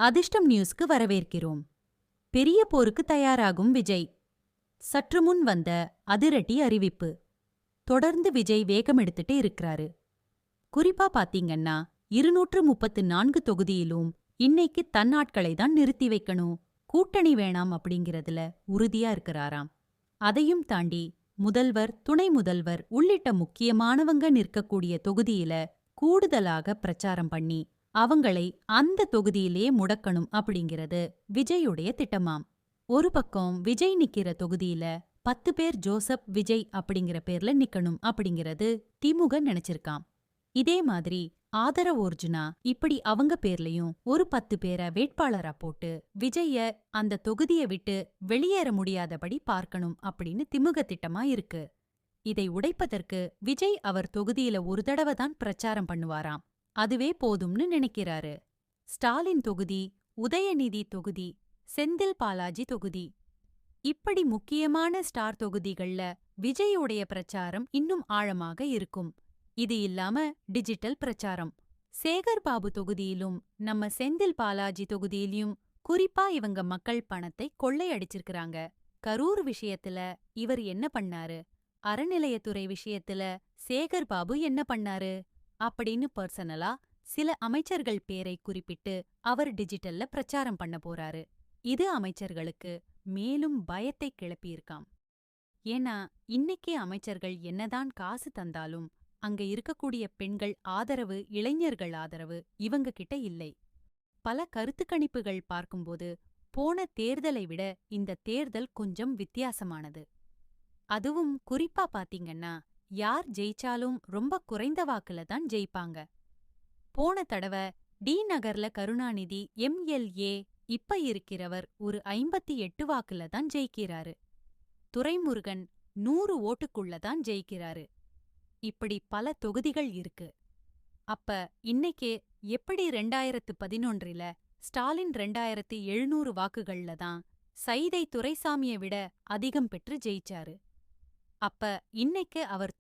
அதிர்ஷ்டம் நியூஸ்க்கு வரவேற்கிறோம். பெரிய போருக்கு தயாராகும் விஜய். சற்று முன் வந்த அதிரடி அறிவிப்பு. தொடர்ந்து விஜய் வேகம் எடுத்துட்டு இருக்கிறாரு. குறிப்பா பாத்தீங்கன்னா 234 தொகுதியிலும் இன்னைக்கு தன்னாட்களை தான் நிறுத்தி வைக்கணும், கூட்டணி வேணாம் அப்படிங்கிறதுல உறுதியா இருக்கிறாராம். அதையும் தாண்டி முதல்வர், துணை முதல்வர் உள்ளிட்ட முக்கியமானவங்க நிற்கக்கூடிய தொகுதியில கூடுதலாக பிரச்சாரம் பண்ணி அவங்களை அந்த தொகுதியிலே முடக்கணும் அப்படிங்கிறது விஜயுடைய திட்டமாம். ஒரு பக்கம் விஜய் நிக்கிற தொகுதியில 10 பேர் ஜோசப் விஜய் அப்படிங்கிற பேர்ல நிக்கணும் அப்படிங்கிறது திமுக நினைச்சிருக்காம். இதே மாதிரி ஆதரவோர்ஜுனா இப்படி அவங்க பேர்லயும் ஒரு 10 பேரை வேட்பாளரா போட்டு விஜய அந்த தொகுதியை விட்டு வெளியேற முடியாதபடி பார்க்கணும் அப்படின்னு திமுக திட்டமா இருக்கு. இதை உடைப்பதற்கு விஜய் அவர் தொகுதியில ஒரு தடவை தான் பிரச்சாரம் பண்ணுவாராம். அதுவே போதும்னு நினைக்கிறாரு. ஸ்டாலின் தொகுதி, உதயநிதி தொகுதி, செந்தில் பாலாஜி தொகுதி, இப்படி முக்கியமான ஸ்டார் தொகுதிகள்ல விஜயோடைய பிரச்சாரம் இன்னும் ஆழமாக இருக்கும். இது இல்லாம டிஜிட்டல் பிரச்சாரம். சேகர் பாபு தொகுதியிலும் நம்ம செந்தில் பாலாஜி தொகுதியிலும் குறிப்பா இவங்க மக்கள் பணத்தை கொள்ளையடிச்சிருக்கிறாங்க. கரூர் விஷயத்துல இவர் என்ன பண்ணாரு, அறநிலையத்துறை விஷயத்துல சேகர் பாபு என்ன பண்ணாரு அப்படின்னு பர்சனலா சில அமைச்சர்கள் பேரை குறிப்பிட்டு அவர் டிஜிட்டல்ல பிரச்சாரம் பண்ண போறாரு. இது அமைச்சர்களுக்கு மேலும் பயத்தை கிளப்பியிருக்காம். ஏன்னா இன்னைக்கே அமைச்சர்கள் என்னதான் காசு தந்தாலும் அங்க இருக்கக்கூடிய பெண்கள் ஆதரவு, இளைஞர்கள் ஆதரவு இவங்க கிட்ட இல்லை. பல கருத்துக்கணிப்புகள் பார்க்கும்போது போன தேர்தலை விட இந்த தேர்தல் கொஞ்சம் வித்தியாசமானது. அதுவும் குறிப்பா பாத்தீங்கன்னா யார் ஜெயிச்சாலும் ரொம்ப குறைந்த வாக்குல தான் ஜெயிப்பாங்க. போன தடவை டி நகர்ல கருணாநிதி எம்எல்ஏ இப்ப இருக்கிறவர் ஒரு 58 வாக்குல தான் ஜெயிக்கிறாரு. துரைமுருகன் 100 ஓட்டுக்குள்ள தான் ஜெயிக்கிறாரு. இப்படி பல தொகுதிகள் இருக்கு. அப்ப இன்னைக்கே எப்படி 2011ல ஸ்டாலின் 2700 வாக்குகள்ல தான் சைதை துரைசாமியை விட அதிகம் பெற்று ஜெயிச்சாரு. அப்ப இன்னைக்கு அவர்